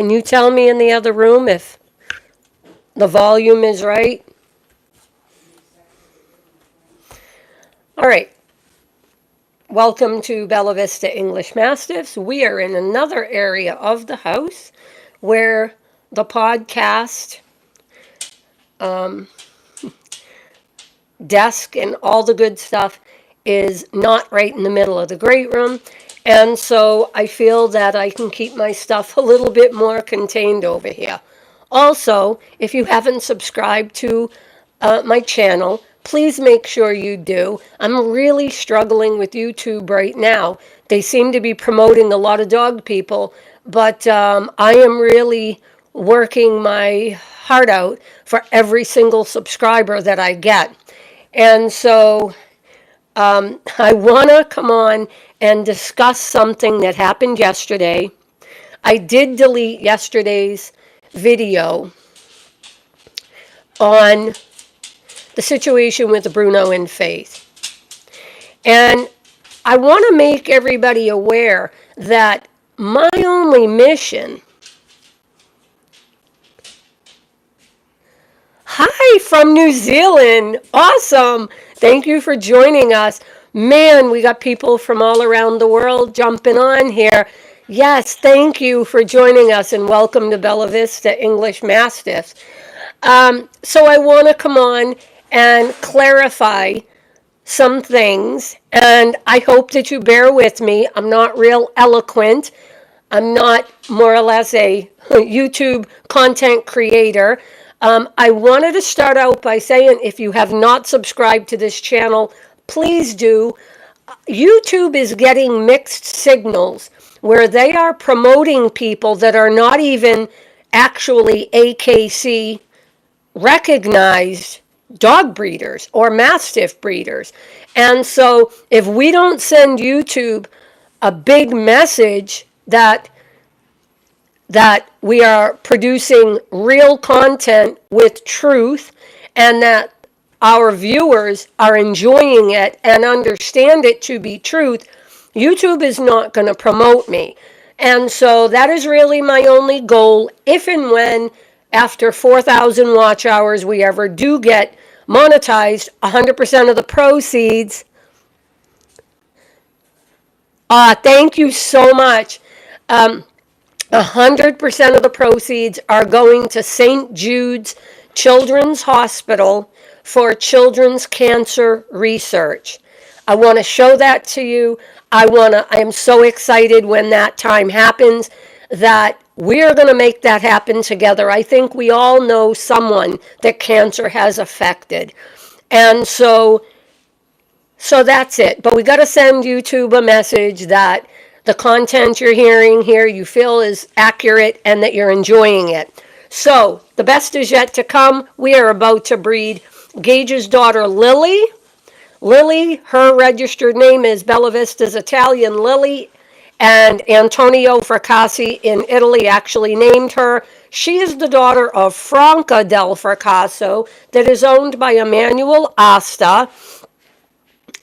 Can you tell me in the other room if the volume is right? All right. Welcome to Bella Vista English Mastiffs. We are in another area of the house where the podcast desk and all the good stuff is not right in the middle of the great room. And so I feel that I can keep my stuff a little bit more contained over here. Also, if you haven't subscribed to my channel, please make sure you do. I'm really struggling with YouTube right now. They seem to be promoting a lot of dog people, but I am really working my heart out for every single subscriber that I get. And so I want to come on and discuss something that happened yesterday. I did delete yesterday's video on the situation with Bruno and Faith. And I want to make everybody aware that my only mission... Hi from New Zealand. Awesome. Thank you for joining us. Man, we got people from all around the world jumping on here. Yes, thank you for joining us and welcome to Bella Vista English Mastiffs. So I want to come on and clarify some things, and I hope that you bear with me. I'm not real eloquent. I'm not more or less a YouTube content creator. I wanted to start out by saying, if you have not subscribed to this channel, please do. YouTube is getting mixed signals where they are promoting people that are not even actually AKC recognized dog breeders or Mastiff breeders. And so if we don't send YouTube a big message that we are producing real content with truth and that our viewers are enjoying it and understand it to be truth, YouTube is not going to promote me. And so that is really my only goal. If and when, after 4,000 watch hours, we ever do get monetized, 100% of the proceeds. Thank you so much. 100% of the proceeds are going to St. Jude's Children's Hospital for children's cancer research. I want to show that to you. I am so excited when that time happens that we're going to make that happen together. I think we all know someone that cancer has affected. And so that's it. But we got to send YouTube a message that the content you're hearing here you feel is accurate and that you're enjoying it. So the best is yet to come. We are about to breed Gage's daughter, Lily. Lily, her registered name is Bella Vista's Italian Lily, and Antonio Fracassi in Italy actually named her. She is the daughter of Franca del Fracasso that is owned by Emmanuel Asta.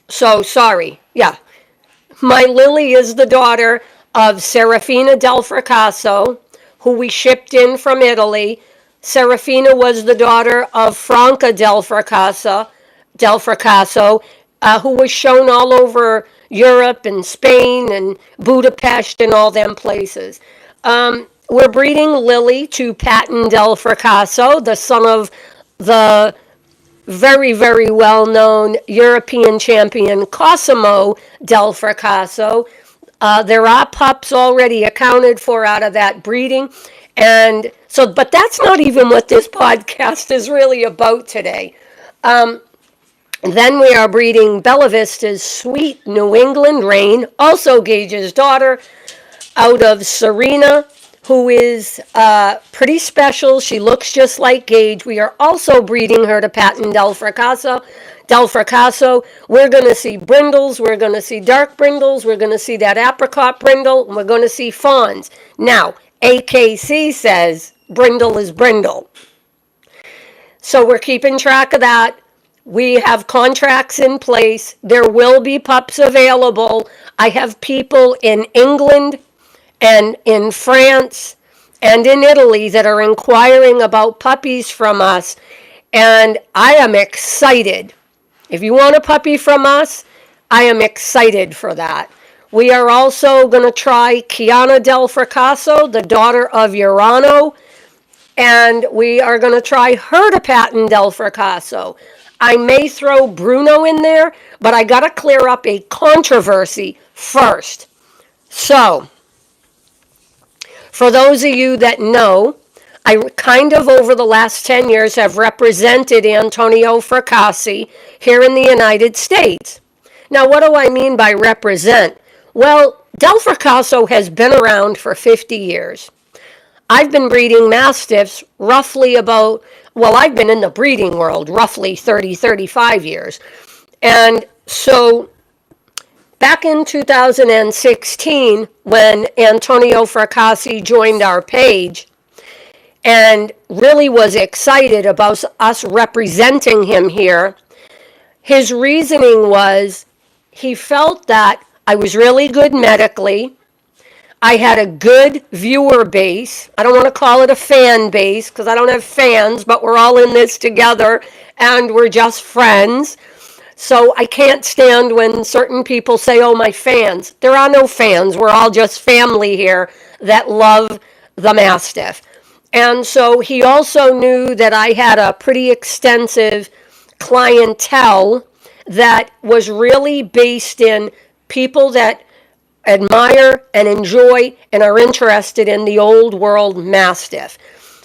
So, sorry. Yeah. My Lily is the daughter of Serafina del Fracasso, who we shipped in from Italy. Serafina was the daughter of Franca del Fracasso, who was shown all over Europe and Spain and Budapest and all them places. We're breeding Lily to Patton del Fracasso, the son of the very, very well-known European champion Cosimo del Fracasso. There are pups already accounted for out of that breeding. And so, but that's not even what this podcast is really about today. Then we are breeding Bella Vista's Sweet New England Rain, also Gage's daughter, out of Serena, who is pretty special. She looks just like Gage. We are also breeding her to Patton del Fracasso. We're going to see brindles. We're going to see dark brindles. We're going to see that apricot brindle. And we're going to see fawns. Now, AKC says brindle is brindle. So we're keeping track of that. We have contracts in place. There will be pups available. I have people in England and in France and in Italy that are inquiring about puppies from us. And I am excited. If you want a puppy from us, I am excited for that. We are also going to try Chiara Del Fracasso, the daughter of Urano, and we are going to try her to patent Del Fracasso. I may throw Bruno in there, but I got to clear up a controversy first. So, for those of you that know, I kind of over the last 10 years have represented Antonio Fracassi here in the United States. Now, what do I mean by represent? Well, Del Fracasso has been around for 50 years. I've been breeding Mastiffs roughly about, well, I've been in the breeding world roughly 30, 35 years. And so back in 2016, when Antonio Fracassi joined our page and really was excited about us representing him here, his reasoning was he felt that I was really good medically. I had a good viewer base. I don't want to call it a fan base because I don't have fans, but we're all in this together and we're just friends. So I can't stand when certain people say, oh, my fans. There are no fans. We're all just family here that love the Mastiff. And so he also knew that I had a pretty extensive clientele that was really based in people that admire and enjoy and are interested in the old world Mastiff.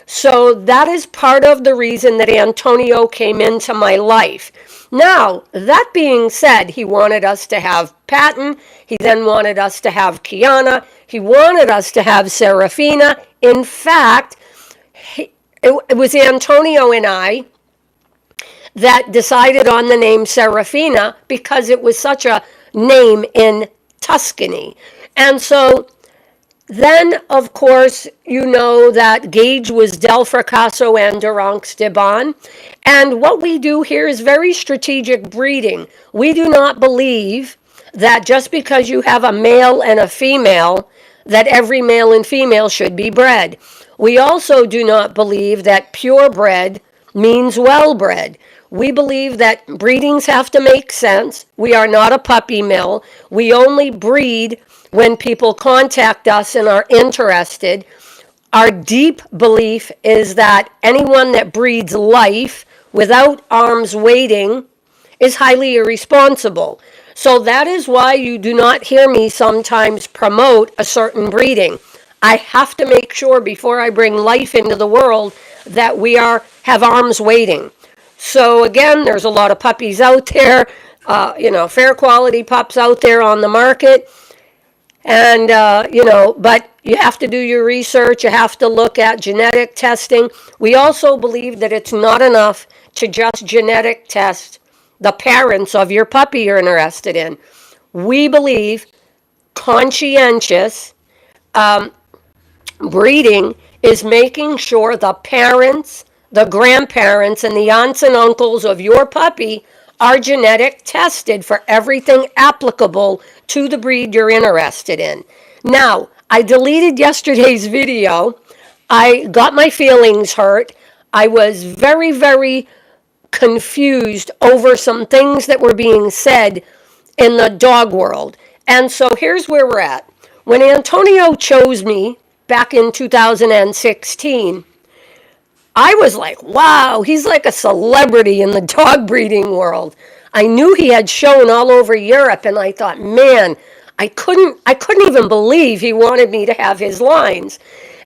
So that is part of the reason that Antonio came into my life. Now, that being said, he wanted us to have Patton. He then wanted us to have Kiana. He wanted us to have Serafina. In fact, it was Antonio and I that decided on the name Serafina because it was such a name in Tuscany. And so then, of course, you know that Gage was Del Fracasso and Durance de Bon. And what we do here is very strategic breeding. We do not believe that just because you have a male and a female, that every male and female should be bred. We also do not believe that purebred means well-bred. We believe that breedings have to make sense. We are not a puppy mill. We only breed when people contact us and are interested. Our deep belief is that anyone that breeds life without arms waiting is highly irresponsible. So that is why you do not hear me sometimes promote a certain breeding. I have to make sure before I bring life into the world that we have arms waiting. So again, there's a lot of puppies out there, fair quality pups out there on the market. And, but you have to do your research. You have to look at genetic testing. We also believe that it's not enough to just genetic test the parents of your puppy you're interested in. We believe conscientious breeding is making sure the parents, the grandparents, and the aunts and uncles of your puppy are genetic tested for everything applicable to the breed you're interested in. Now, I deleted yesterday's video. I got my feelings hurt. I was very, very confused over some things that were being said in the dog world. And so here's where we're at. When Antonio chose me back in 2016, I was like, wow, he's like a celebrity in the dog breeding world. I knew he had shown all over Europe, and I thought, man, I couldn't even believe he wanted me to have his lines.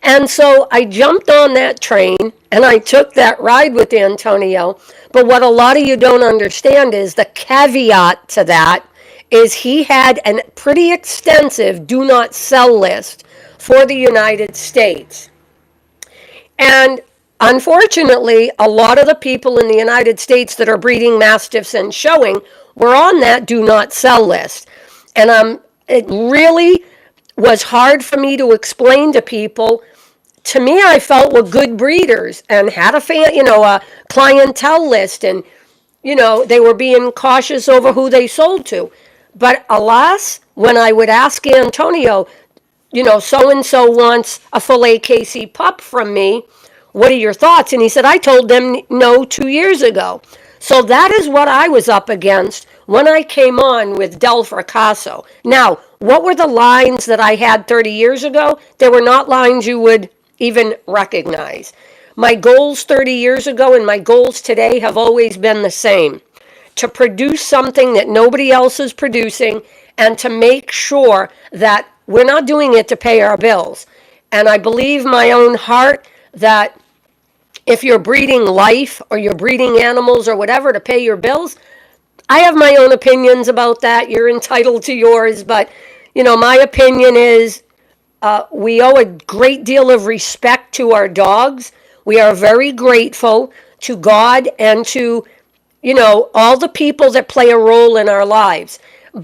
And so I jumped on that train, and I took that ride with Antonio. But what a lot of you don't understand is the caveat to that is he had a pretty extensive do not sell list for the United States. And unfortunately, a lot of the people in the United States that are breeding Mastiffs and showing were on that do not sell list. And it really was hard for me to explain to people. To me, I felt were good breeders and had a clientele list, and they were being cautious over who they sold to. But alas, when I would ask Antonio, so-and-so wants a full AKC pup from me. What are your thoughts? And he said, I told them no 2 years ago. So that is what I was up against when I came on with Del Fracasso. Now, what were the lines that I had 30 years ago? They were not lines you would even recognize. My goals 30 years ago and my goals today have always been the same: to produce something that nobody else is producing, and to make sure that we're not doing it to pay our bills. And I believe my own heart that if you're breeding life or you're breeding animals or whatever to pay your bills, I have my own opinions about that. You're entitled to yours, but my opinion is we owe a great deal of respect to our dogs. We are very grateful to God and to all the people that play a role in our lives.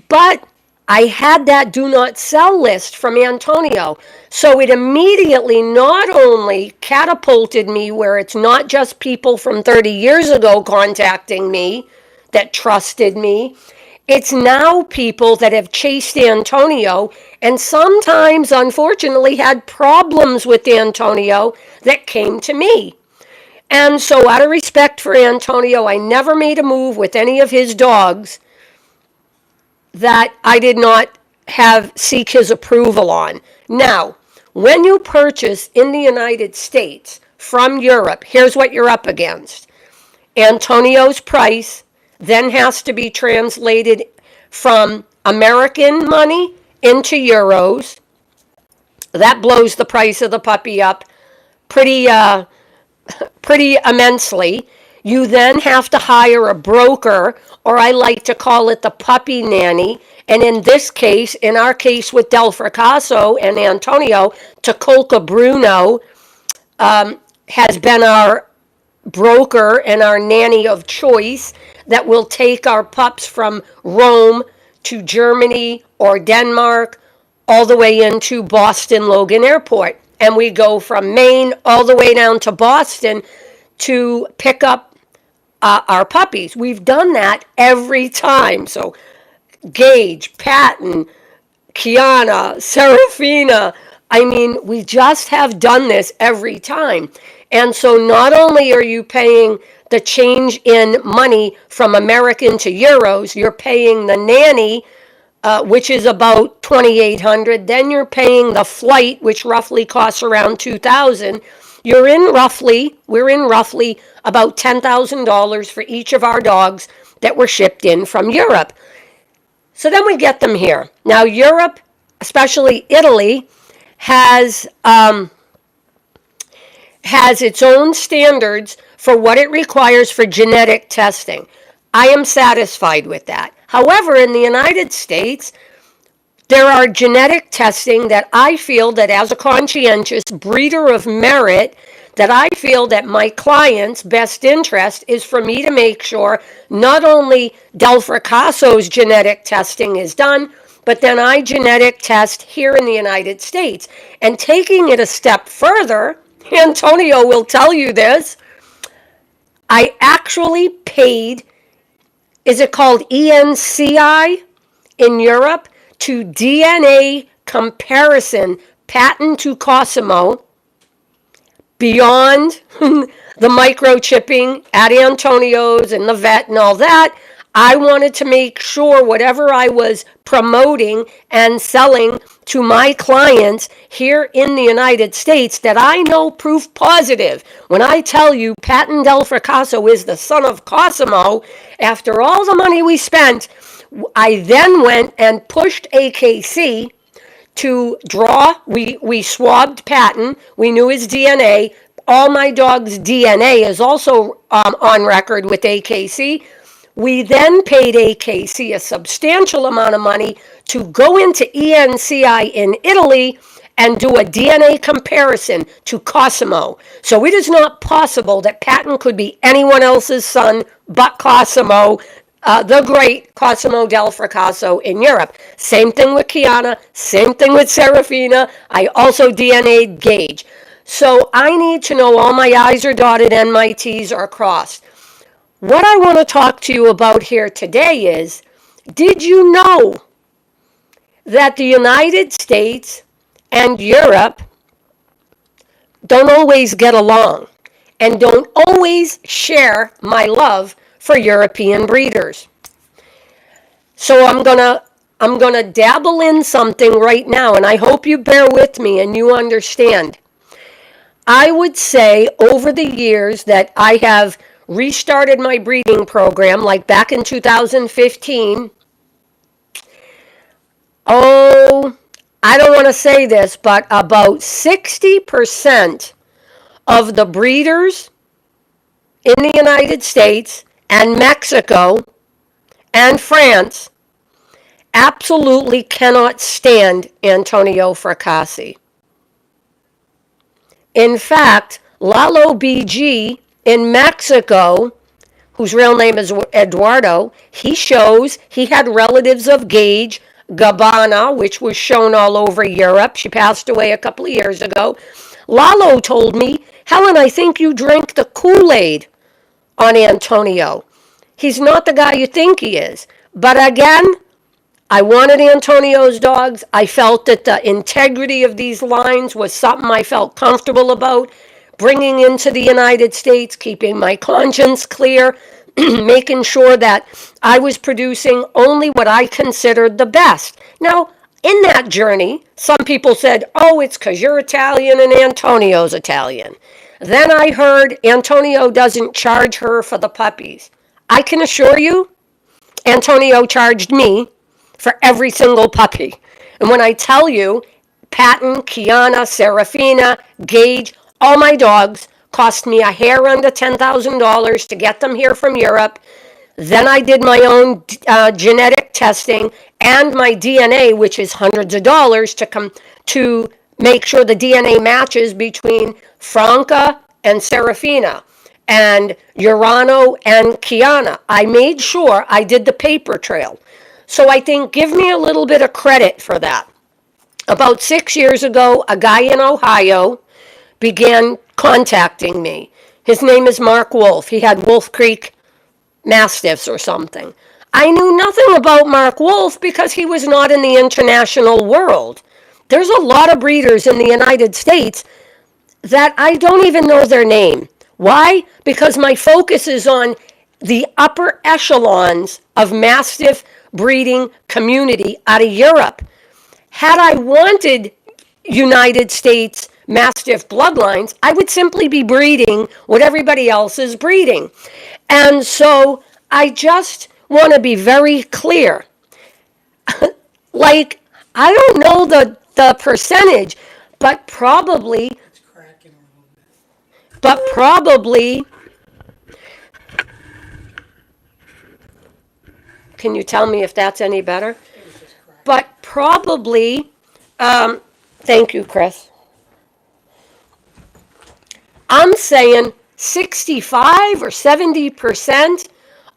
But I had that do not sell list from Antonio. So it immediately not only catapulted me where it's not just people from 30 years ago contacting me that trusted me. It's now people that have chased Antonio and sometimes, unfortunately, had problems with Antonio that came to me. And so out of respect for Antonio, I never made a move with any of his dogs that I did not seek his approval on. Now, when you purchase in the United States from Europe, here's what you're up against. Antonio's price then has to be translated from American money into euros. That blows the price of the puppy up pretty immensely. You then have to hire a broker, or I like to call it the puppy nanny. And in our case with Del Fracasso and Antonio, Takolka Bruno has been our broker and our nanny of choice that will take our pups from Rome to Germany or Denmark all the way into Boston Logan Airport. And we go from Maine all the way down to Boston to pick up our puppies. We've done that every time. So Gage, Patton, Kiana, Serafina, we just have done this every time. And so not only are you paying the change in money from American to euros, you're paying the nanny, which is about $2,800. Then you're paying the flight, which roughly costs around $2,000. We're in roughly about $10,000 for each of our dogs that were shipped in from Europe. So then we get them here. Now Europe, especially Italy, has its own standards for what it requires for genetic testing. I am satisfied with that. However, in the United States, there are genetic testing that I feel that as a conscientious breeder of merit, that I feel that my client's best interest is for me to make sure not only Del Fracasso's genetic testing is done, but then I genetic test here in the United States. And taking it a step further, Antonio will tell you this, I actually paid, is it called ENCI in Europe, to DNA comparison patent to Cosimo beyond the microchipping at Antonio's and the vet and all that. I wanted to make sure whatever I was promoting and selling to my clients here in the United States, that I know proof positive. When I tell you Patton Del Fracasso is the son of Cosimo, after all the money we spent, I then went and pushed AKC to draw. We swabbed Patton. We knew his DNA. All my dog's DNA is also on record with AKC. We then paid AKC a substantial amount of money to go into ENCI in Italy and do a DNA comparison to Cosimo. So it is not possible that Patton could be anyone else's son but Cosimo, the great Cosimo Del Fracasso in Europe. Same thing with Kiana, same thing with Serafina. I also DNA'd Gage. So I need to know all my I's are dotted and my T's are crossed. What I want to talk to you about here today is, did you know that the United States and Europe don't always get along and don't always share my love for European breeders. So I'm going to dabble in something right now, and I hope you bear with me and you understand. I would say over the years that I have restarted my breeding program, like back in 2015. Oh, I don't want to say this, but about 60% of the breeders in the United States and Mexico and France absolutely cannot stand Antonio Fracassi. In fact, Lalo BG in Mexico, whose real name is Eduardo, he had relatives of Gage Gabbana, which was shown all over Europe. She passed away a couple of years ago. Lalo told me, Helen, I think you drank the Kool-Aid on Antonio. He's not the guy you think he is. But again, I wanted Antonio's dogs. I felt that the integrity of these lines was something I felt comfortable about bringing into the United States, keeping my conscience clear, making sure that I was producing only what I considered the best. Now, in that journey, some people said, oh, it's because you're Italian and Antonio's Italian. Then I heard Antonio doesn't charge her for the puppies. I can assure you, Antonio charged me for every single puppy. And when I tell you, Patton, Kiana, Serafina, Gage, all my dogs cost me a hair under $10,000 to get them here from Europe. Then I did my own genetic testing and my DNA, which is hundreds of dollars to make sure the DNA matches between Franca and Serafina and Urano and Kiana. I made sure I did the paper trail. So I think give me a little bit of credit for that. About 6 years ago, a guy in Ohio began contacting me. His name is Mark Wolf. He had Wolf Creek Mastiffs or something. I knew nothing about Mark Wolf because he was not in the international world. There's a lot of breeders in the United States that I don't even know their name. Why? Because my focus is on the upper echelons of Mastiff breeding community out of Europe. Had I wanted United States Mastiff bloodlines, I would simply be breeding what everybody else is breeding. And so I just want to be very clear. Like, I don't know the percentage, but probably, can you tell me if that's any better? But probably, thank you, Chris. I'm saying 65 or 70%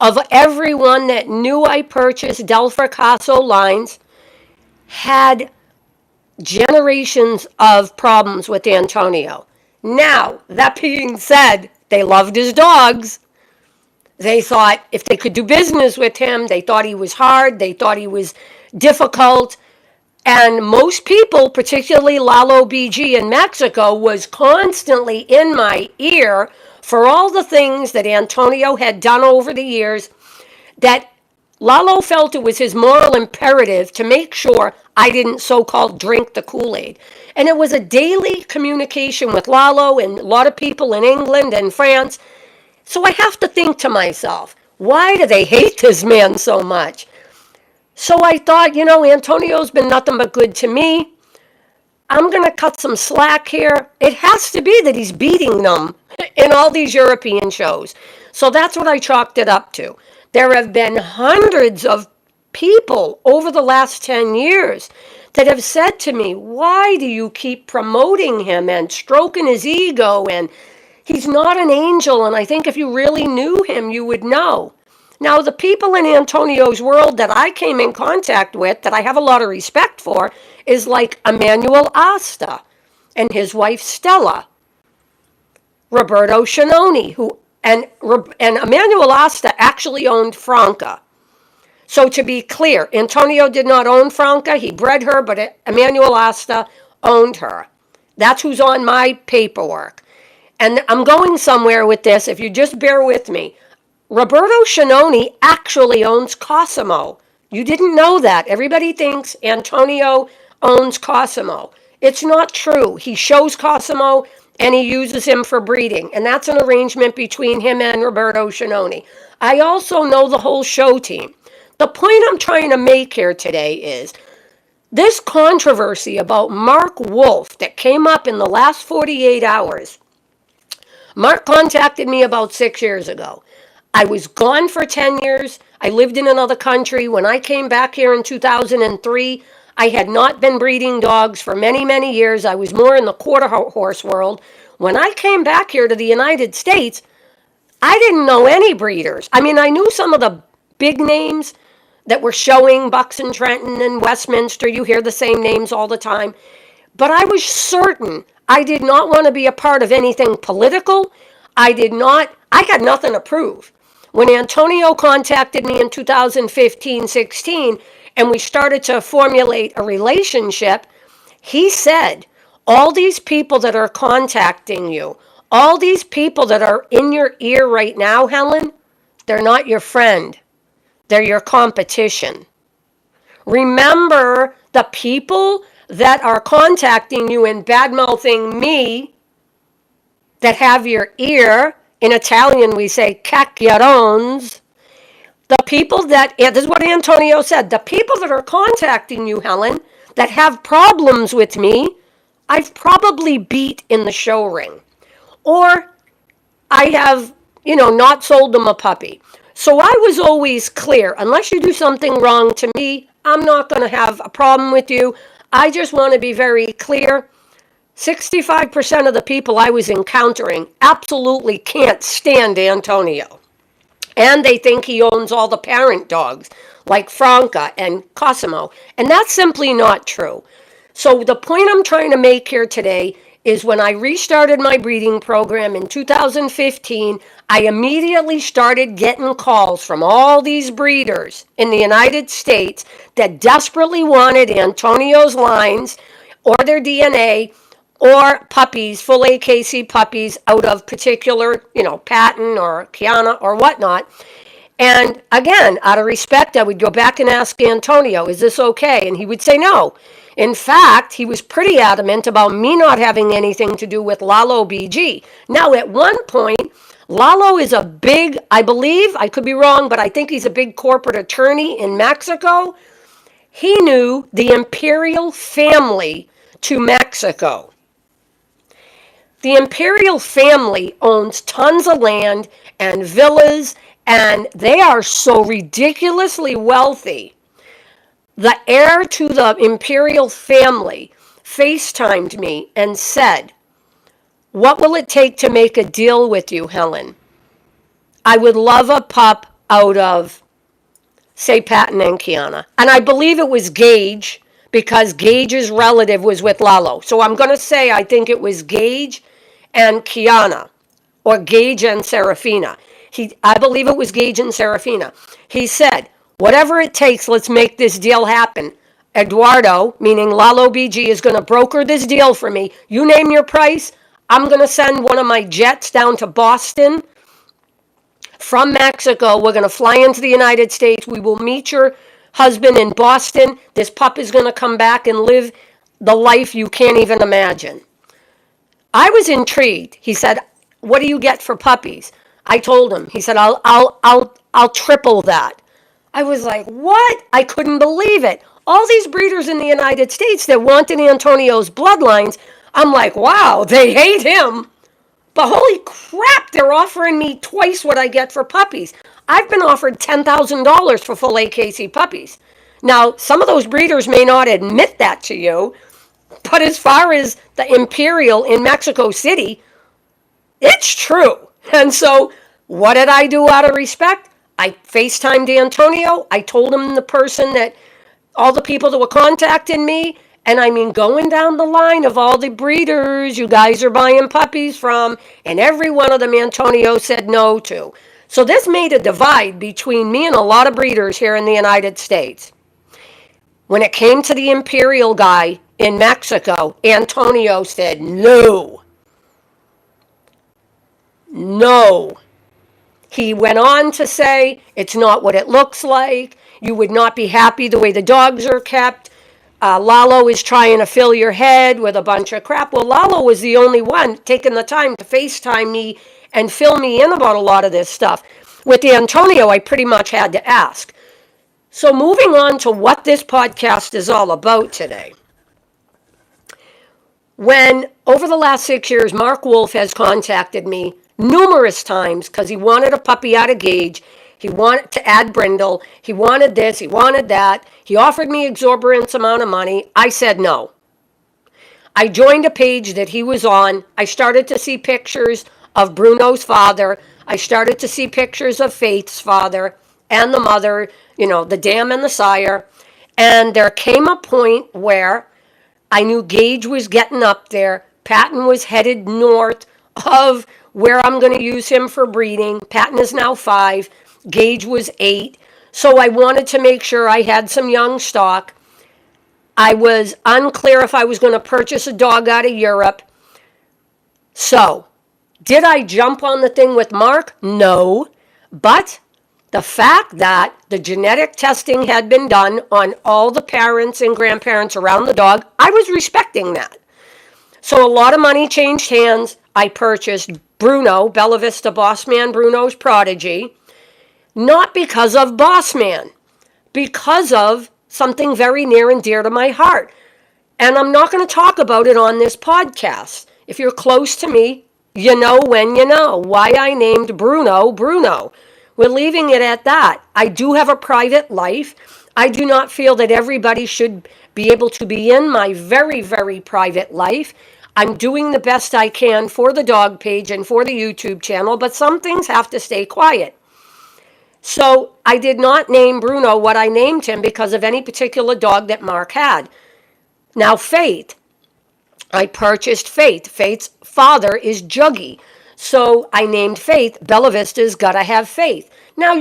of everyone that knew I purchased Del Fracasso lines had generations of problems with Antonio. Now, that being said, they loved his dogs. They thought if they could do business with him, they thought he was hard, they thought he was difficult. And most people, particularly Lalo BG in Mexico, was constantly in my ear for all the things that Antonio had done over the years, that Lalo felt it was his moral imperative to make sure I didn't so-called drink the Kool-Aid. And it was a daily communication with Lalo and a lot of people in England and France. So I have to think to myself, why do they hate this man so much? So I thought, Antonio's been nothing but good to me. I'm going to cut some slack here. It has to be that he's beating them in all these European shows. So that's what I chalked it up to. There have been hundreds of people over the last 10 years that have said to me, why do you keep promoting him and stroking his ego? And he's not an angel. And I think if you really knew him, you would know. Now, the people in Antonio's world that I came in contact with, that I have a lot of respect for, is like Emmanuel Asta and his wife Stella, Roberto Shinoni, and Emmanuel Asta actually owned Franca. So to be clear, Antonio did not own Franca. He bred her, but Emmanuel Asta owned her. That's who's on my paperwork. And I'm going somewhere with this, if you just bear with me. Roberto Schianoni actually owns Cosimo. You didn't know that. Everybody thinks Antonio owns Cosimo. It's not true. He shows Cosimo and he uses him for breeding. And that's an arrangement between him and Roberto Schianoni. I also know the whole show team. The point I'm trying to make here today is this controversy about Mark Wolf that came up in the last 48 hours. Mark contacted me about 6 years ago. I was gone for 10 years. I lived in another country. When I came back here in 2003, I had not been breeding dogs for many, many years. I was more in the quarter horse world. When I came back here to the United States, I didn't know any breeders. I mean, I knew some of the big names that were showing, Bucks and Trenton and Westminster. You hear the same names all the time. But I was certain I did not want to be a part of anything political. I had nothing to prove. When Antonio contacted me in 2015-16 and we started to formulate a relationship, he said, all these people that are contacting you, all these people that are in your ear right now, Helen, they're not your friend. They're your competition. Remember, the people that are contacting you and bad-mouthing me that have your ear, in Italian we say cacchierones, the people that, this is what Antonio said, the people that are contacting you, Helen, that have problems with me, I've probably beat in the show ring. Or I have, not sold them a puppy. So I was always clear, unless you do something wrong to me, I'm not going to have a problem with you. I just want to be very clear. 65% of the people I was encountering absolutely can't stand Antonio. And they think he owns all the parent dogs, like Franca and Cosimo. And that's simply not true. So the point I'm trying to make here today is when I restarted my breeding program in 2015, I immediately started getting calls from all these breeders in the United States that desperately wanted Antonio's lines or their DNA or puppies, full AKC puppies out of particular, Patton or Kiana or whatnot. And again, out of respect, I would go back and ask Antonio, is this okay? And he would say no. In fact, he was pretty adamant about me not having anything to do with Lalo BG. Now, at one point, Lalo is a big, I believe, I could be wrong, but I think he's a big corporate attorney in Mexico. He knew the imperial family to Mexico. The imperial family owns tons of land and villas, and they are so ridiculously wealthy. The heir to the imperial family FaceTimed me and said, what will it take to make a deal with you, Helen? I would love a pup out of, say, Patton and Kiana. And I believe it was Gage, because Gage's relative was with Lalo. So I'm going to say I think it was Gage and Kiana, or Gage and Serafina. I believe it was Gage and Serafina. He said, whatever it takes, let's make this deal happen. Eduardo, meaning Lalo BG, is going to broker this deal for me. You name your price, I'm going to send one of my jets down to Boston. From Mexico, we're going to fly into the United States. We will meet your husband in Boston. This pup is going to come back and live the life you can't even imagine. I was intrigued. He said, what do you get for puppies? I told him. He said, I'll triple that. I was like, what? I couldn't believe it. All these breeders in the United States that wanted Antonio's bloodlines, I'm like, wow, they hate him. But holy crap, they're offering me twice what I get for puppies. I've been offered $10,000 for full AKC puppies. Now, some of those breeders may not admit that to you, but as far as the Imperial in Mexico City, it's true. And so what did I do out of respect? I FaceTimed Antonio. I told him the person that, all the people that were contacting me, and I mean going down the line of all the breeders you guys are buying puppies from, and every one of them Antonio said no to. So this made a divide between me and a lot of breeders here in the United States. When it came to the Imperial guy, in Mexico. Antonio said, no, no. He went on to say, it's not what it looks like. You would not be happy the way the dogs are kept. Lalo is trying to fill your head with a bunch of crap. Well, Lalo was the only one taking the time to FaceTime me and fill me in about a lot of this stuff. With Antonio, I pretty much had to ask. So moving on to what this podcast is all about today. When, over the last 6 years, Mark Wolf has contacted me numerous times because he wanted a puppy out of Gage. He wanted to add Brindle. He wanted this. He wanted that. He offered me exorbitant amount of money. I said no. I joined a page that he was on. I started to see pictures of Bruno's father. I started to see pictures of Faith's father and the mother, the dam and the sire. And there came a point where I knew Gage was getting up there. Patton was headed north of where I'm going to use him for breeding. Patton is now 5. Gage was 8. So I wanted to make sure I had some young stock. I was unclear if I was going to purchase a dog out of Europe. So, did I jump on the thing with Mark? No. But the fact that the genetic testing had been done on all the parents and grandparents around the dog, I was respecting that. So a lot of money changed hands. I purchased Bruno, Bella Vista Bossman Bruno's prodigy, not because of Bossman, because of something very near and dear to my heart. And I'm not going to talk about it on this podcast. If you're close to me, you know when you know why I named Bruno Bruno. We're leaving it at that. I do have a private life. I do not feel that everybody should be able to be in my very, very private life. I'm doing the best I can for the dog page and for the YouTube channel, but some things have to stay quiet. So I did not name Bruno what I named him because of any particular dog that Mark had. Now, Faith. I purchased Faith. Faith's father is Juggy. So I named Faith. Bella Vista's gotta have Faith. Now,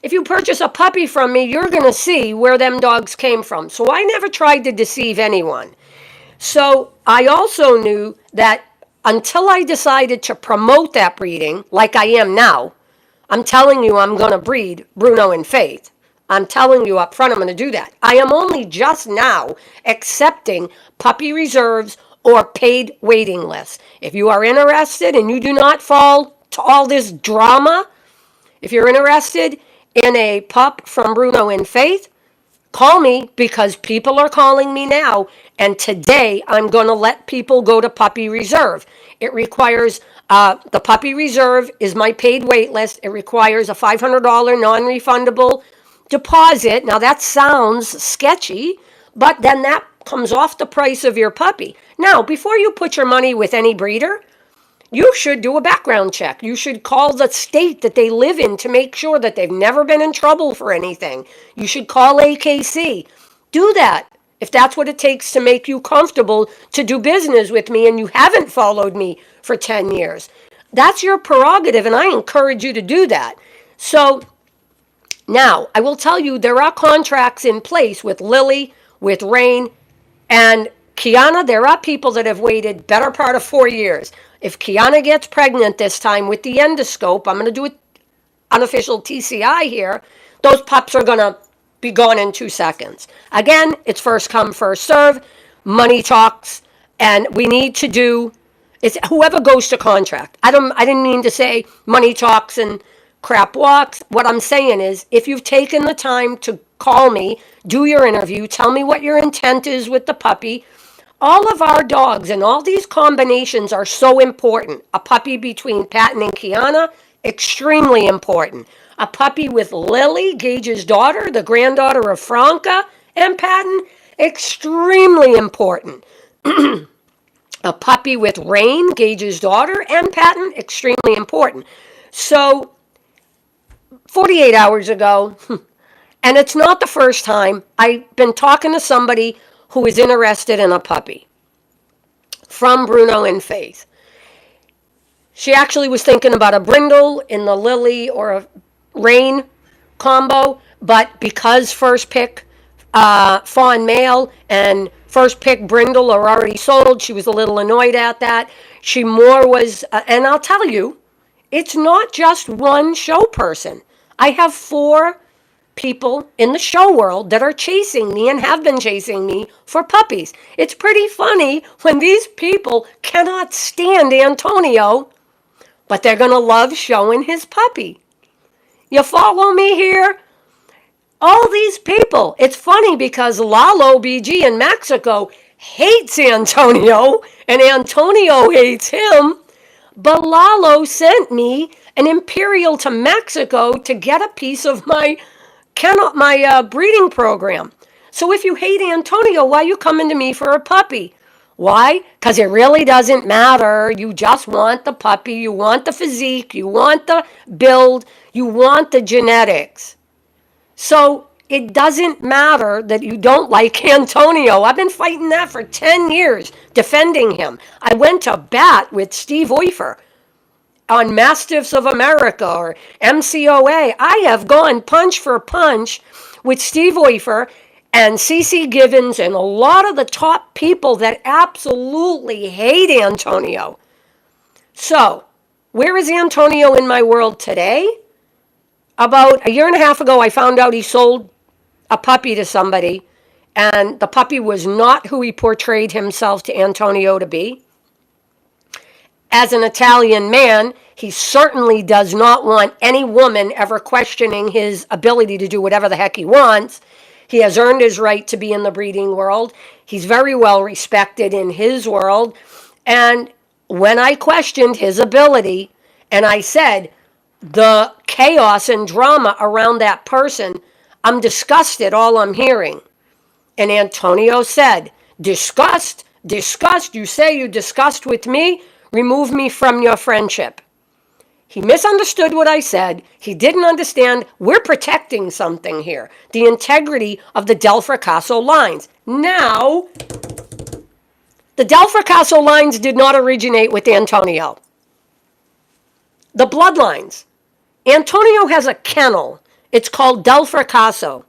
if you purchase a puppy from me, you're gonna see where them dogs came from. So I never tried to deceive anyone. So I also knew that until I decided to promote that breeding, like I am now, I'm telling you I'm going to breed Bruno and Faith. I'm telling you up front I'm going to do that. I am only just now accepting puppy reserves or paid waiting lists. If you are interested and you do not fall to all this drama, if you're interested in a pup from Bruno and Faith, call me because people are calling me now. And today I'm going to let people go to puppy reserve. It requires, the puppy reserve is my paid wait list. It requires a $500 non-refundable deposit. Now that sounds sketchy, but then that comes off the price of your puppy. Now, before you put your money with any breeder, you should do a background check. You should call the state that they live in to make sure that they've never been in trouble for anything. You should call AKC. Do that if that's what it takes to make you comfortable to do business with me and you haven't followed me for 10 years. That's your prerogative, and I encourage you to do that. So now, I will tell you there are contracts in place with Lily, with Rain, and Kiana. There are people that have waited better part of 4 years. If Kiana gets pregnant this time with the endoscope, I'm going to do an unofficial TCI here, those pups are going to be gone in 2 seconds. Again, it's first come, first serve. Money talks, and we need to do, it's whoever goes to contract. I didn't mean to say money talks and crap walks. What I'm saying is, if you've taken the time to call me, do your interview, tell me what your intent is with the puppy. All of our dogs and all these combinations are so important. A puppy between Patton and Kiana, extremely important. A puppy with Lily, Gage's daughter, the granddaughter of Franca and Patton, extremely important. A puppy with Rain, Gage's daughter, and Patton, extremely important. So, 48 hours ago, and it's not the first time, I've been talking to somebody who is interested in a puppy from Bruno and Faith. She actually was thinking about a Brindle in the Lily or a Rain combo, but because first pick fawn male and First Pick Brindle are already sold. She was a little annoyed at that. She more was, and I'll tell you, it's not just one show person. I have 4 people in the show world that are chasing me and have been chasing me for puppies. It's pretty funny when these people cannot stand Antonio, but they're going to love showing his puppy. You follow me here? All these people. It's funny because Lalo BG in Mexico hates Antonio and Antonio hates him. But Lalo sent me an Imperial to Mexico to get a piece of my breeding program. So if you hate Antonio, why are you coming to me for a puppy? Why? Because it really doesn't matter. You just want the puppy. You want the physique. You want the build. You want the genetics. So it doesn't matter that you don't like Antonio. I've been fighting that for 10 years, defending him. I went to bat with Steve Oifer on Mastiffs of America or MCOA. I have gone punch for punch with Steve Oifer and CC Givens and a lot of the top people that absolutely hate Antonio. So, where is Antonio in my world today? About a year and a half ago, I found out he sold a puppy to somebody, and the puppy was not who he portrayed himself to Antonio to be. As an Italian man, he certainly does not want any woman ever questioning his ability to do whatever the heck he wants. He has earned his right to be in the breeding world. He's very well respected in his world. And when I questioned his ability, and I said, the chaos and drama around that person, I'm disgusted all I'm hearing. And Antonio said, disgust, you say you disgust with me? Remove me from your friendship. He misunderstood what I said. He didn't understand we're protecting something here. The integrity of the Del Fracasso lines. Now, the Del Fracasso lines did not originate with Antonio. The bloodlines. Antonio has a kennel. It's called Del Fracasso.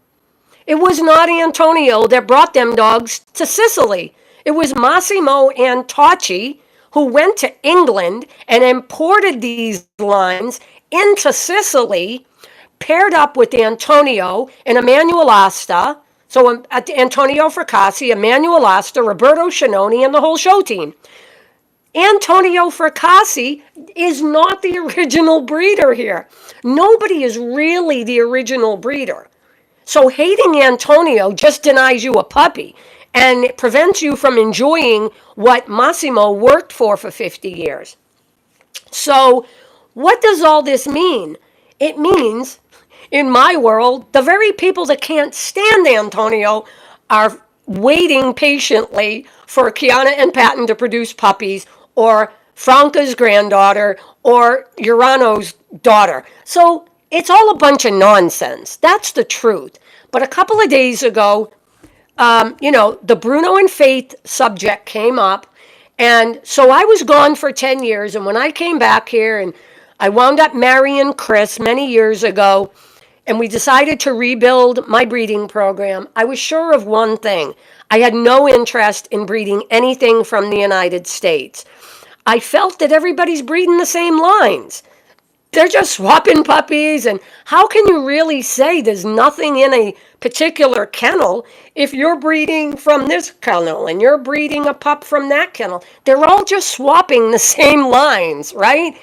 It was not Antonio that brought them dogs to Sicily. It was Massimo Antocci who went to England and imported these lines into Sicily, paired up with Antonio and Emmanuel Asta. So Antonio Fracassi, Emmanuel Asta, Roberto Scinoni, and the whole show team. Antonio Fracassi is not the original breeder here. Nobody is really the original breeder. So hating Antonio just denies you a puppy, and it prevents you from enjoying what Massimo worked for 50 years. So what does all this mean? It means, in my world, the very people that can't stand Antonio are waiting patiently for Kiana and Patton to produce puppies, or Franca's granddaughter, or Urano's daughter. So it's all a bunch of nonsense. That's the truth. But a couple of days ago, the Bruno and Faith subject came up. And so I was gone for 10 years. And when I came back here, and I wound up marrying Chris many years ago, and we decided to rebuild my breeding program, I was sure of one thing. I had no interest in breeding anything from the United States. I felt that everybody's breeding the same lines. They're just swapping puppies, and how can you really say there's nothing in a particular kennel if you're breeding from this kennel and you're breeding a pup from that kennel? They're all just swapping the same lines, right?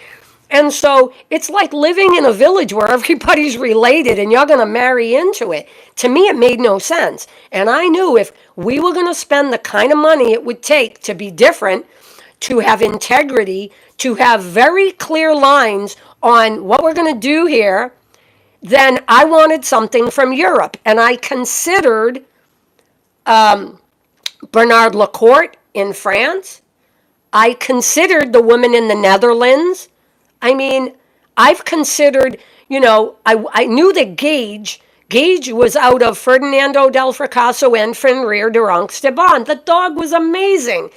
And so it's like living in a village where everybody's related and you're going to marry into it. To me, it made no sense. And I knew if we were going to spend the kind of money it would take to be different, to have integrity, to have very clear lines on what we're going to do here, then I wanted something from Europe. And I considered Bernard Lacourt in France. I considered the woman in the Netherlands. I mean, I've considered, I knew that Gage was out of Ferdinando del Fracasso and Fenrir de Ronxteban. The dog was amazing.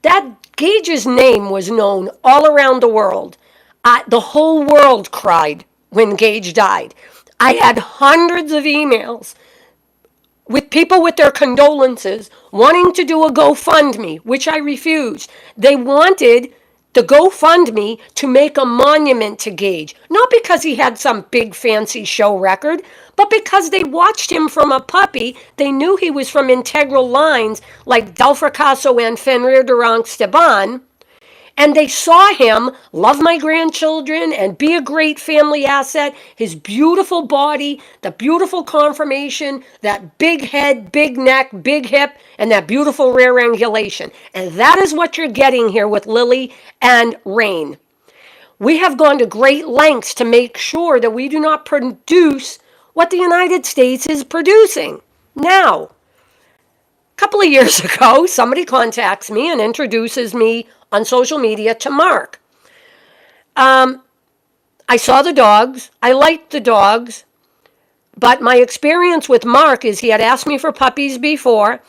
That Gage's name was known all around the world. The whole world cried when Gage died. I had hundreds of emails with people with their condolences wanting to do a GoFundMe, which I refused. They wanted the GoFundMe to make a monument to Gage, not because he had some big fancy show record, but because they watched him from a puppy. They knew he was from integral lines like Del Fracasso and Fenrir Durang Esteban, and they saw him love my grandchildren and be a great family asset. His beautiful body, the beautiful conformation, that big head, big neck, big hip, and that beautiful rear angulation. And that is what you're getting here with Lily and Rain. We have gone to great lengths to make sure that we do not produce what the United States is producing. Now, a couple of years ago, somebody contacts me and introduces me on social media to Mark. I saw the dogs. I liked the dogs. But my experience with Mark is he had asked me for puppies before.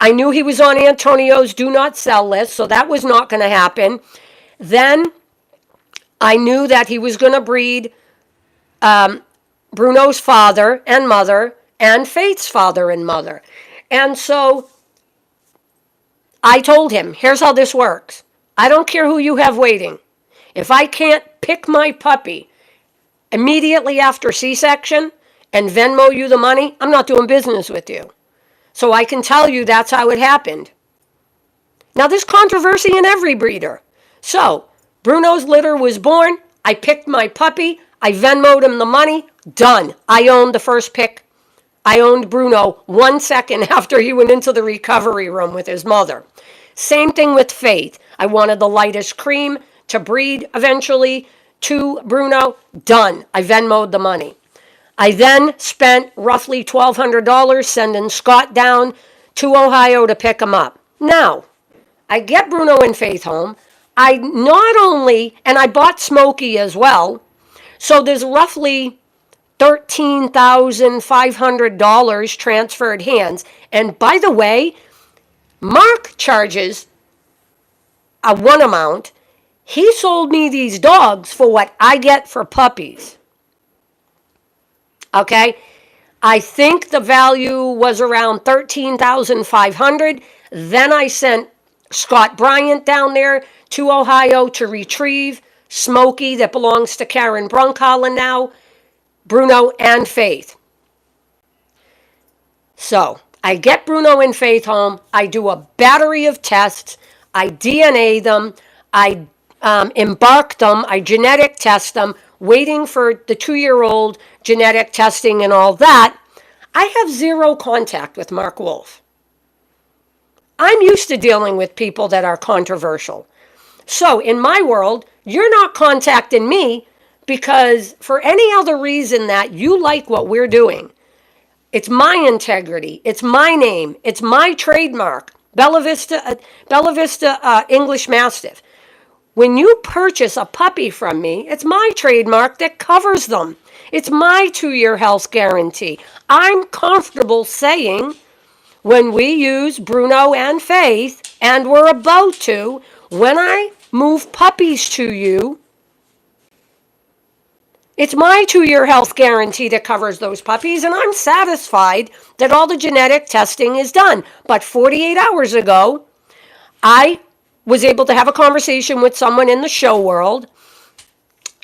I knew he was on Antonio's do not sell list, so that was not going to happen. Then I knew that he was going to breed Bruno's father and mother and Faith's father and mother. And so I told him, here's how this works. I don't care who you have waiting. If I can't pick my puppy immediately after C-section and Venmo you the money, I'm not doing business with you. So I can tell you that's how it happened. Now there's controversy in every breeder. So Bruno's litter was born. I picked my puppy. I Venmo'd him the money. Done. I owned the first pick. I owned Bruno 1 second after he went into the recovery room with his mother. Same thing with Faith. I wanted the lightest cream to breed eventually to Bruno. Done. I Venmo'd the money. I then spent roughly $1,200 sending Scott down to Ohio to pick him up. Now, I get Bruno and Faith home. I not only, and I bought Smokey as well, so there's roughly $13,500 transferred hands. And by the way, Mark charges one amount. He sold me these dogs for what I get for puppies. Okay? I think the value was around $13,500. Then I sent Scott Bryant down there to Ohio to retrieve Smokey that belongs to Karen Brunkholland now, Bruno and Faith. So I get Bruno and Faith home. I do a battery of tests. I DNA them. I embark them. I genetic test them, waiting for the 2-year-old genetic testing and all that. I have zero contact with Mark Wolf. I'm used to dealing with people that are controversial. So in my world, you're not contacting me because for any other reason that you like what we're doing. It's my integrity. It's my name. It's my trademark. Bella Vista English Mastiff. When you purchase a puppy from me, it's my trademark that covers them. It's my 2-year health guarantee. I'm comfortable saying when we use Bruno and Faith, and we're about to, when I move puppies to you, it's my 2-year health guarantee that covers those puppies, and I'm satisfied that all the genetic testing is done. But 48 hours ago, I was able to have a conversation with someone in the show world.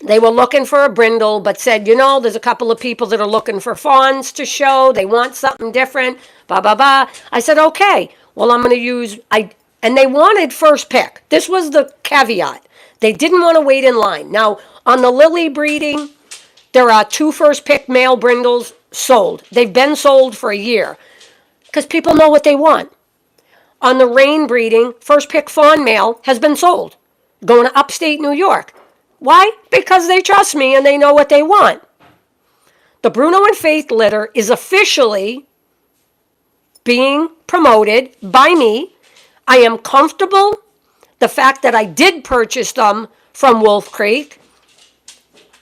They were looking for a brindle, but said, there's a couple of people that are looking for fawns to show. They want something different, blah, blah, blah. I said, okay, well, I'm going to use, and they wanted first pick. This was the caveat. They didn't want to wait in line. Now, on the Lily breeding, there are 2 first pick male brindles sold. They've been sold for a year because people know what they want. On the Rain breeding, first pick fawn male has been sold, going to upstate New York. Why? Because they trust me and they know what they want. The Bruno and Faith litter is officially being promoted by me. I am comfortable. The fact that I did purchase them from Wolf Creek.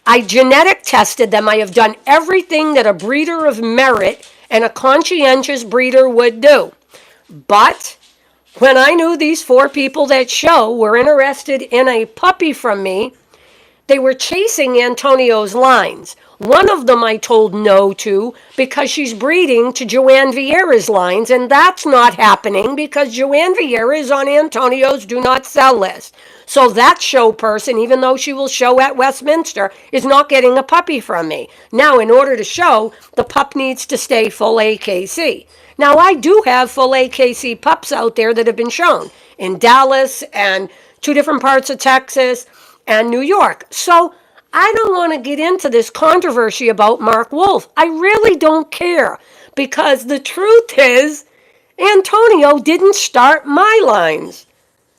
I genetic tested them. I have done everything that a breeder of merit and a conscientious breeder would do. But when I knew these 4 people that show were interested in a puppy from me, they were chasing Antonio's lines. One of them I told no to because she's breeding to Joanne Vieira's lines, and that's not happening because Joanne Vieira is on Antonio's do not sell list. So that show person, even though she will show at Westminster, is not getting a puppy from me. Now, in order to show, the pup needs to stay full AKC. Now, I do have full AKC pups out there that have been shown in Dallas and 2 different parts of Texas and New York. So I don't want to get into this controversy about Mark Wolf. I really don't care because the truth is Antonio didn't start my lines.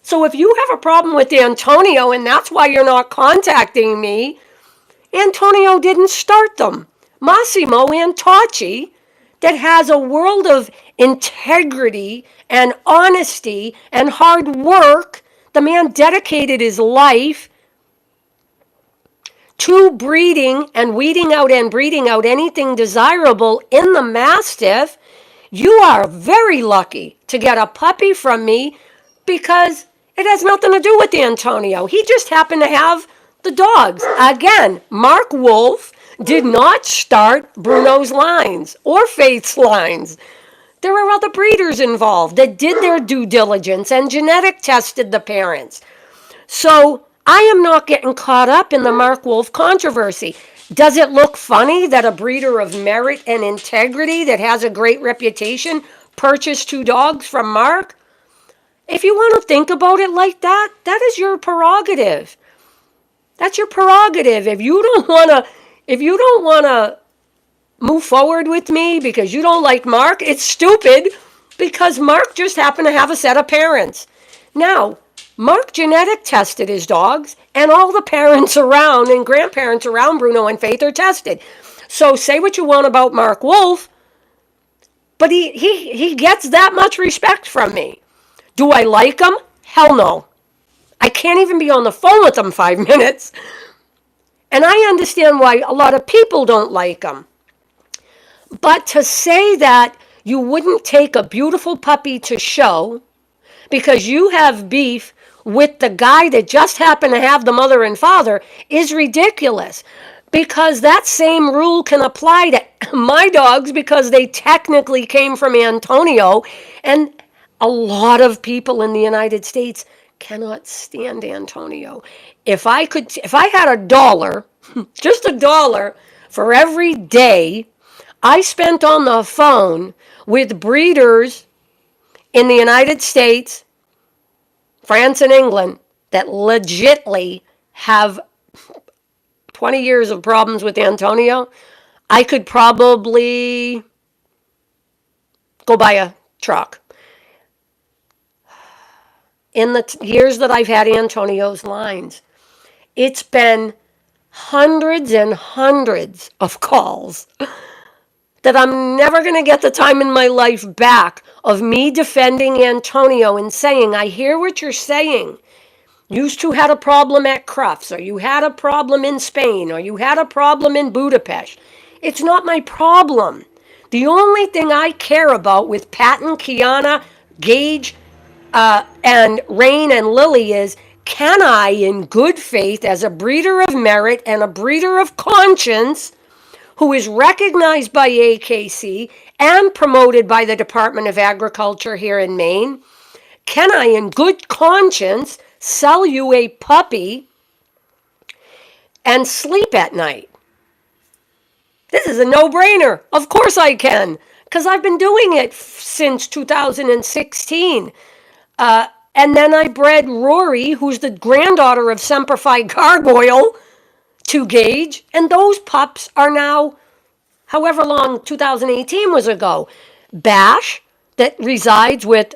So if you have a problem with Antonio and that's why you're not contacting me, Antonio didn't start them. Massimo Antocci, that has a world of integrity and honesty and hard work, the man dedicated his life to breeding and weeding out and breeding out anything desirable in the Mastiff. You are very lucky to get a puppy from me because it has nothing to do with Antonio. He just happened to have the dogs. Again, Mark Wolf did not start Bruno's lines or Faith's lines. There are other breeders involved that did their due diligence and genetic tested the parents. So I am not getting caught up in the Mark Wolf controversy. Does it look funny that a breeder of merit and integrity that has a great reputation purchased 2 dogs from Mark? If you want to think about it like that, that is your prerogative. That's your prerogative. If you don't want to move forward with me because you don't like Mark, it's stupid because Mark just happened to have a set of parents. Now, Mark genetic tested his dogs, and all the parents around and grandparents around Bruno and Faith are tested. So say what you want about Mark Wolf, but he gets that much respect from me. Do I like him? Hell no. I can't even be on the phone with him 5 minutes. And I understand why a lot of people don't like him. But to say that you wouldn't take a beautiful puppy to show because you have beef with the guy that just happened to have the mother and father is ridiculous. Because that same rule can apply to my dogs because they technically came from Antonio. And a lot of people in the United States cannot stand Antonio. If I had $1, just $1 for every day I spent on the phone with breeders in the United States, France, and England that legitly have 20 years of problems with Antonio, I could probably go buy a truck. In the years that I've had Antonio's lines, it's been hundreds and hundreds of calls that I'm never going to get the time in my life back of me defending Antonio and saying, I hear what you're saying. You two had a problem at Crufts, or you had a problem in Spain, or you had a problem in Budapest. It's not my problem. The only thing I care about with Patton, Kiana, Gage, and Rain and Lily is, can I, in good faith, as a breeder of merit and a breeder of conscience, who is recognized by AKC and promoted by the Department of Agriculture here in Maine, can I, in good conscience, sell you a puppy and sleep at night? This is a no-brainer. Of course I can, because I've been doing it since 2016. And then I bred Rory, who's the granddaughter of Semper Fi Gargoyle, to Gage, and those pups are now, however long 2018 was ago. Bash, that resides with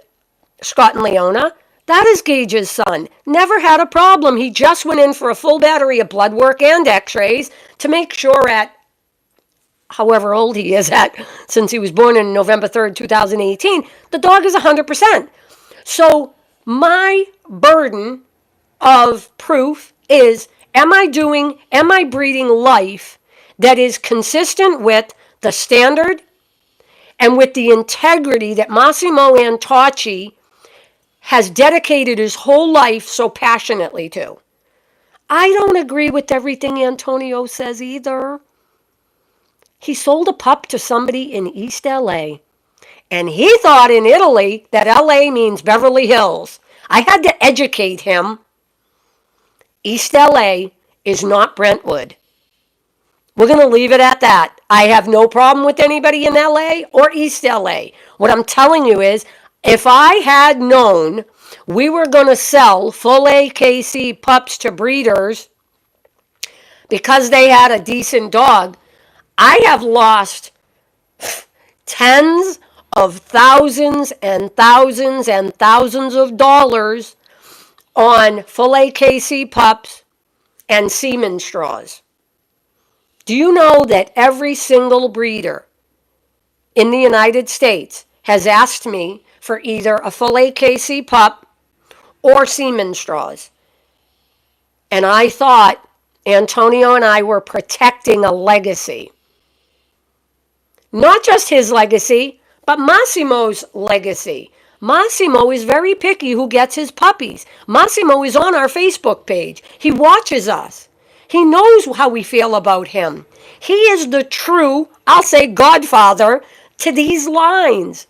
Scott and Leona, that is Gage's son. Never had a problem. He just went in for a full battery of blood work and x-rays to make sure at however old he is at, since he was born in November 3rd, 2018, the dog is 100%. So my burden of proof is, am I breeding life that is consistent with the standard and with the integrity that Massimo Antocci has dedicated his whole life so passionately to? I don't agree with everything Antonio says either. He sold a pup to somebody in East LA, and he thought in Italy that LA means Beverly Hills. I had to educate him. East LA is not Brentwood. We're going to leave it at that. I have no problem with anybody in LA or East LA. What I'm telling you is, if I had known we were going to sell full AKC pups to breeders because they had a decent dog, I have lost tens of thousands and thousands and thousands of dollars on full AKC pups and semen straws. Do you know that every single breeder in the United States has asked me for either a full AKC pup or semen straws? And I thought Antonio and I were protecting a legacy. Not just his legacy, but Massimo's legacy. Massimo is very picky who gets his puppies. Massimo is on our Facebook page. He watches us. He knows how we feel about him. He is the true, I'll say, godfather to these lines.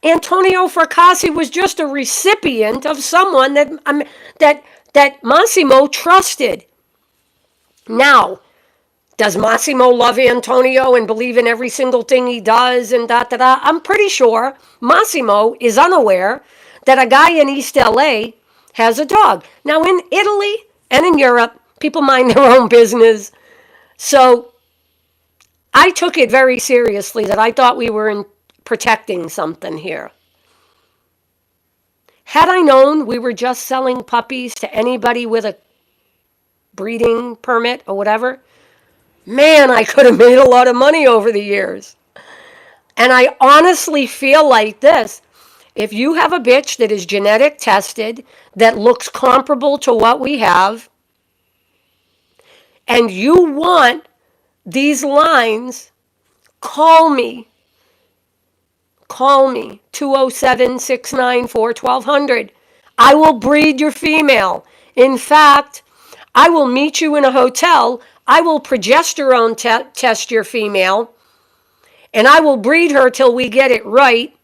Antonio Fracassi was just a recipient of someone that Massimo trusted. Now, does Massimo love Antonio and believe in every single thing he does and da-da-da? I'm pretty sure Massimo is unaware that a guy in East LA has a dog. Now, in Italy and in Europe, people mind their own business. So I took it very seriously that I thought we were protecting something here. Had I known we were just selling puppies to anybody with a breeding permit or whatever, man, I could have made a lot of money over the years. And I honestly feel like this. If you have a bitch that is genetic tested, that looks comparable to what we have, and you want these lines, call me. Call me, 207-694-1200. I will breed your female. In fact, I will meet you in a hotel. I will progesterone test your female, and I will breed her till we get it right.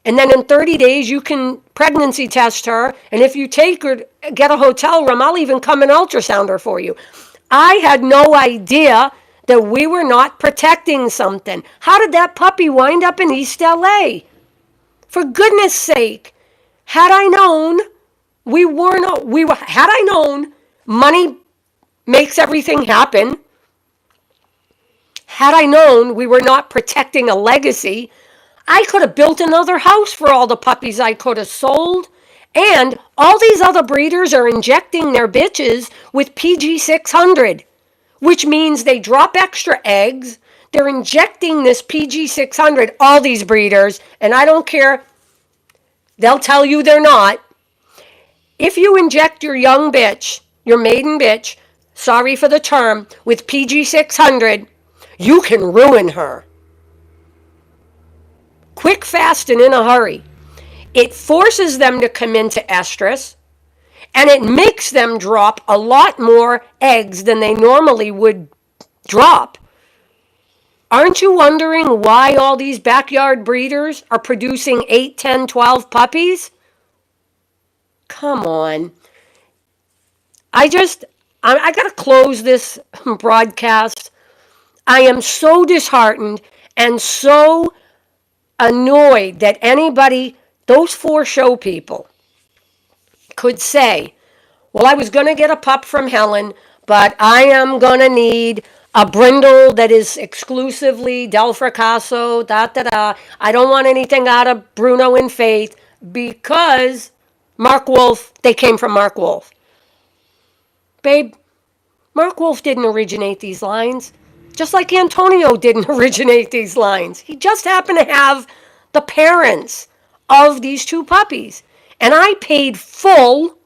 And then in 30 days, you can pregnancy test her. And if you take her, get a hotel room, I'll even come and ultrasound her for you. I had no idea that we were not protecting something. How did that puppy wind up in East LA? For goodness sake, had I known had I known money makes everything happen, had I known we were not protecting a legacy, I could have built another house for all the puppies I could have sold. And all these other breeders are injecting their bitches with PG 600, which means they drop extra eggs. They're injecting this PG 600, all these breeders, and I don't care. They'll tell you they're not. If you inject your young bitch, your maiden bitch, sorry for the term, with PG 600, you can ruin her. Quick, fast, and in a hurry. It forces them to come into estrus, and it makes them drop a lot more eggs than they normally would drop. Aren't you wondering why all these backyard breeders are producing 8, 10, 12 puppies? Come on. I got to close this broadcast. I am so disheartened and so annoyed that anybody, those 4 show people, could say, well, I was going to get a pup from Helen, but I am going to need a brindle that is exclusively Del Fracasso, da-da-da. I don't want anything out of Bruno and Faith because Mark Wolf, they came from Mark Wolf. Babe, Mark Wolf didn't originate these lines, just like Antonio didn't originate these lines. He just happened to have the parents of these 2 puppies. And I paid full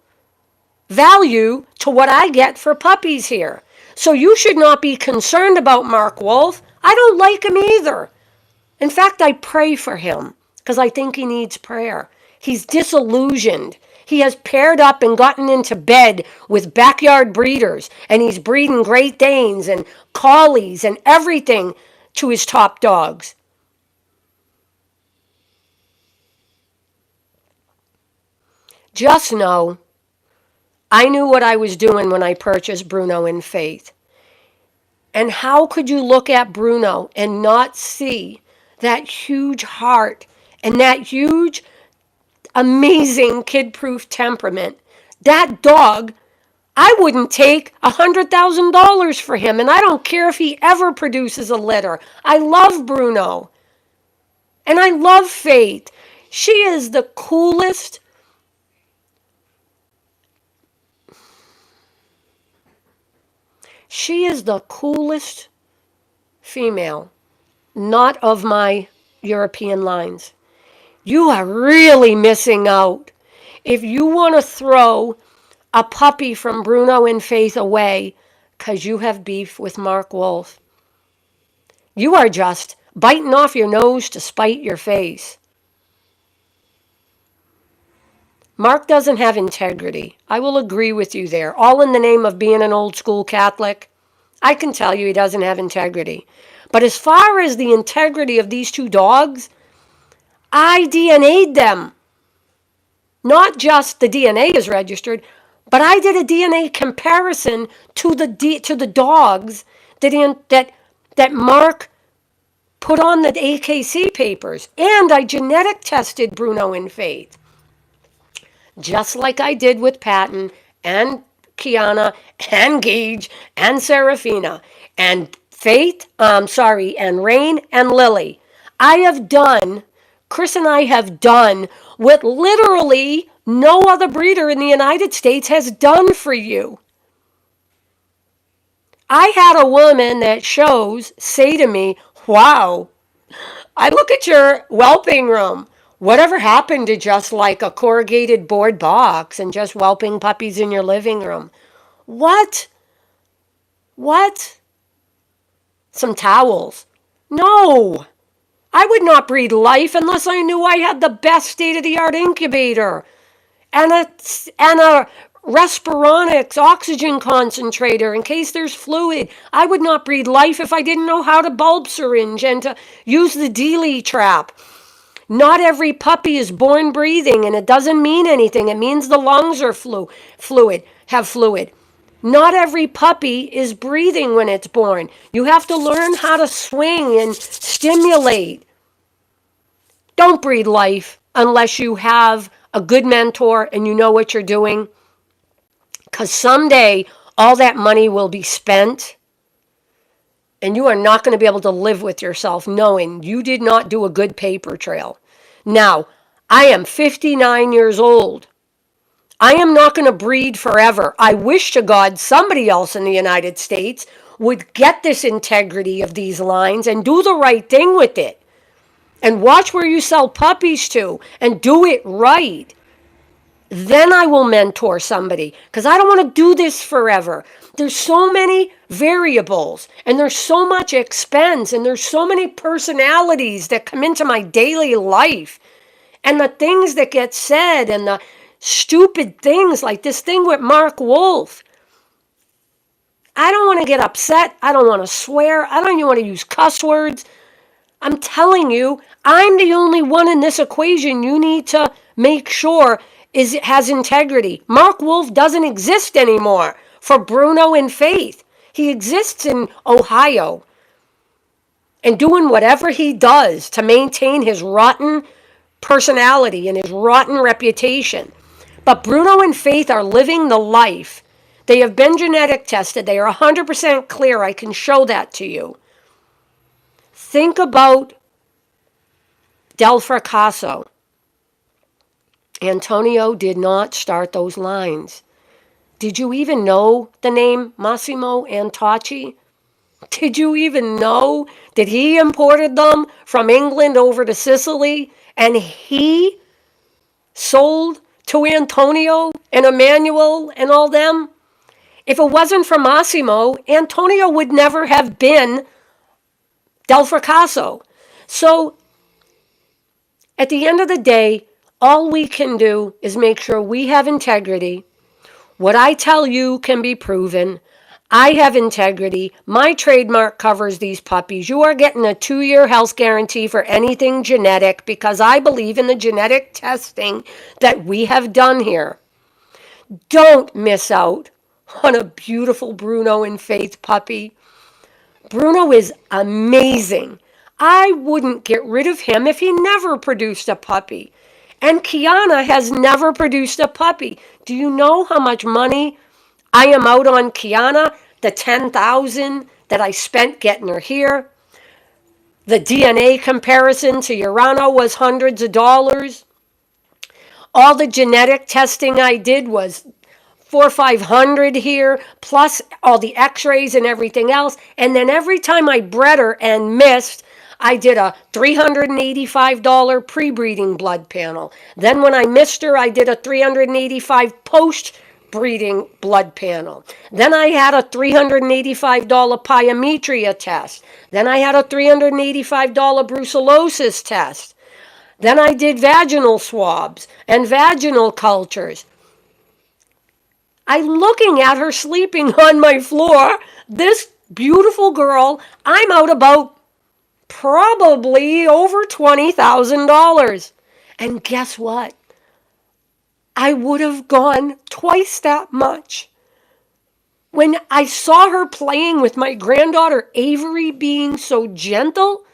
value to what I get for puppies here. So you should not be concerned about Mark Wolf. I don't like him either. In fact, I pray for him because I think he needs prayer. He's disillusioned. He has paired up and gotten into bed with backyard breeders, and he's breeding Great Danes and Collies and everything to his top dogs. Just know, I knew what I was doing when I purchased Bruno and Faith. And how could you look at Bruno and not see that huge heart and that huge, amazing kid-proof temperament? That dog, I wouldn't take $100,000 for him, and I don't care if he ever produces a litter. I love Bruno. And I love Faith. She is the coolest. She is the coolest female, not of my European lines. You are really missing out. If you want to throw a puppy from Bruno and Faith away because you have beef with Mark Wolf, you are just biting off your nose to spite your face. Mark doesn't have integrity. I will agree with you there. All in the name of being an old school Catholic. I can tell you he doesn't have integrity. But as far as the integrity of these two dogs, I DNA'd them. Not just the DNA is registered, but I did a DNA comparison to the dogs that Mark put on the AKC papers. And I genetic tested Bruno and Faith. Just like I did with Patton and Kiana and Gage and Serafina and Faith, and Rain and Lily. Chris and I have done what literally no other breeder in the United States has done for you. I had a woman that shows say to me, wow, I look at your whelping room. Whatever happened to just like a corrugated board box and just whelping puppies in your living room? What? Some towels? No. I would not breed life unless I knew I had the best state-of-the-art incubator and a Respironics oxygen concentrator in case there's fluid. I would not breed life if I didn't know how to bulb syringe and to use the Dealey trap. Not every puppy is born breathing, and it doesn't mean anything. It means the lungs are have fluid. Not every puppy is breathing when it's born. You have to learn how to swing and stimulate. Don't breed life unless you have a good mentor and you know what you're doing. Because someday all that money will be spent and you are not going to be able to live with yourself knowing you did not do a good paper trail. Now, I am 59 years old. I am not going to breed forever. I wish to God somebody else in the United States would get this integrity of these lines and do the right thing with it. And watch where you sell puppies to and do it right. Then I will mentor somebody because I don't want to do this forever. There's so many variables and there's so much expense and there's so many personalities that come into my daily life and the things that get said and the stupid things like this thing with Mark Wolf. I don't want to get upset. I don't want to swear. I don't even want to use cuss words. I'm telling you, I'm the only one in this equation you need to make sure has integrity. Mark Wolf doesn't exist anymore for Bruno and Faith. He exists in Ohio and doing whatever he does to maintain his rotten personality and his rotten reputation. But Bruno and Faith are living the life. They have been genetic tested. They are 100% clear. I can show that to you. Think about Del Fracasso. Antonio did not start those lines. Did you even know the name Massimo Antocci? Did you even know that he imported them from England over to Sicily and he sold to Antonio and Emmanuel and all them? If it wasn't for Massimo, Antonio would never have been Del Fracasso. So at the end of the day, All we can do is make sure we have integrity. What I tell you can be proven. I have integrity. My trademark covers these puppies. You are getting a 2-year health guarantee for anything genetic because I believe in the genetic testing that we have done here. Don't miss out on a beautiful Bruno and Faith puppy. Bruno is amazing. I wouldn't get rid of him if he never produced a puppy. And Kiana has never produced a puppy. Do you know how much money I am out on Kiana? The $10,000 that I spent getting her here. The DNA comparison to Urano was hundreds of dollars. All the genetic testing I did was $400 or $500 here, plus all the x-rays and everything else. And then every time I bred her and missed, I did a $385 pre-breeding blood panel. Then when I missed her, I did a $385 post-breeding blood panel. Then I had a $385 pyometria test. Then I had a $385 brucellosis test. Then I did vaginal swabs and vaginal cultures. I'm looking at her sleeping on my floor. This beautiful girl, I'm out about probably over $20,000. And guess what? I would have gone twice that much. When I saw her playing with my granddaughter Avery being so gentle,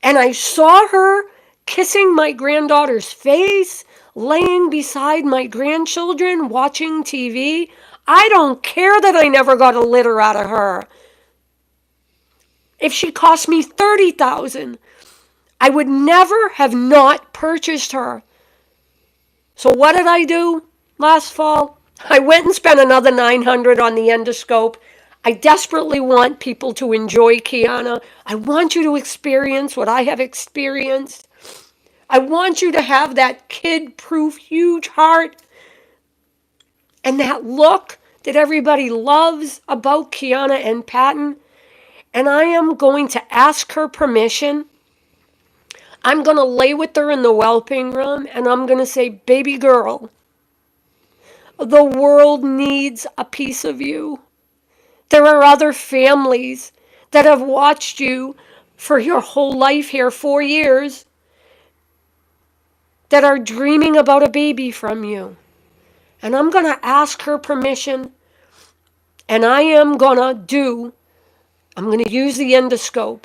and I saw her kissing my granddaughter's face, laying beside my grandchildren, watching TV, I don't care that I never got a litter out of her. If she cost me $30,000, I would never have not purchased her. So what did I do last fall? I went and spent another $900 on the endoscope. I desperately want people to enjoy Kiana. I want you to experience what I have experienced. I want you to have that kid-proof huge heart and that look that everybody loves about Kiana and Patton. And I am going to ask her permission. I'm going to lay with her in the whelping room and I'm going to say, baby girl, the world needs a piece of you. There are other families that have watched you for your whole life here, 4 years, that are dreaming about a baby from you. And I'm going to ask her permission, and I'm going to use the endoscope.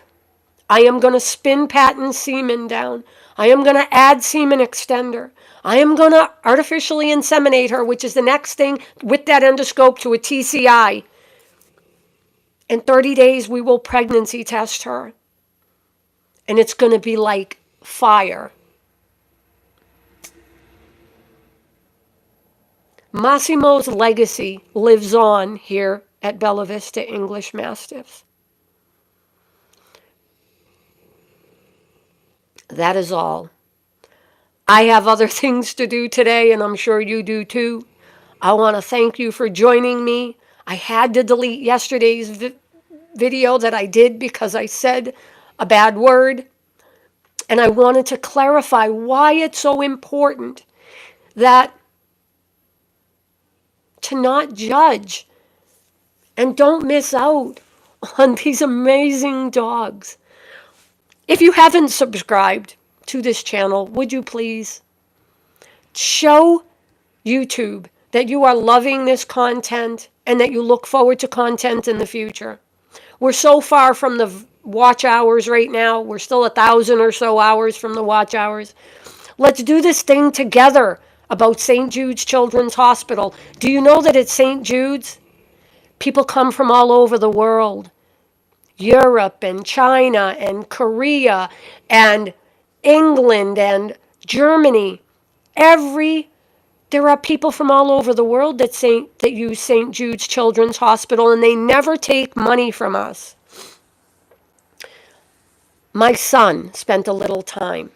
I am going to spin Patton's semen down. I am going to add semen extender. I am going to artificially inseminate her, which is the next thing with that endoscope to a TCI. In 30 days, we will pregnancy test her. And it's going to be like fire. Massimo's legacy lives on here at Bella Vista English Mastiffs. That is all. I have other things to do today, and I'm sure you do too. I want to thank you for joining me. I had to delete yesterday's video that I did because I said a bad word. And I wanted to clarify why it's so important that to not judge and don't miss out on these amazing dogs. If you haven't subscribed to this channel, would you please show YouTube that you are loving this content and that you look forward to content in the future. We're so far from the watch hours right now. We're still 1,000 or so hours from the watch hours. Let's do this thing together about St. Jude's Children's Hospital. Do you know that at St. Jude's, people come from all over the world? Europe and China and Korea and England and Germany. There are people from all over the world that use St. Jude's Children's Hospital, and they never take money from us. My son spent a little time.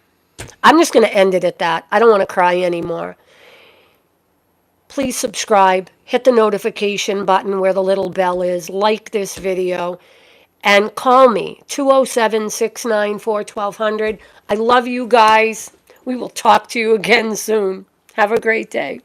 I'm just going to end it at that. I don't want to cry anymore. Please subscribe, hit the notification button where the little bell is, like this video, and call me, 207-694-1200. I love you guys. We will talk to you again soon. Have a great day.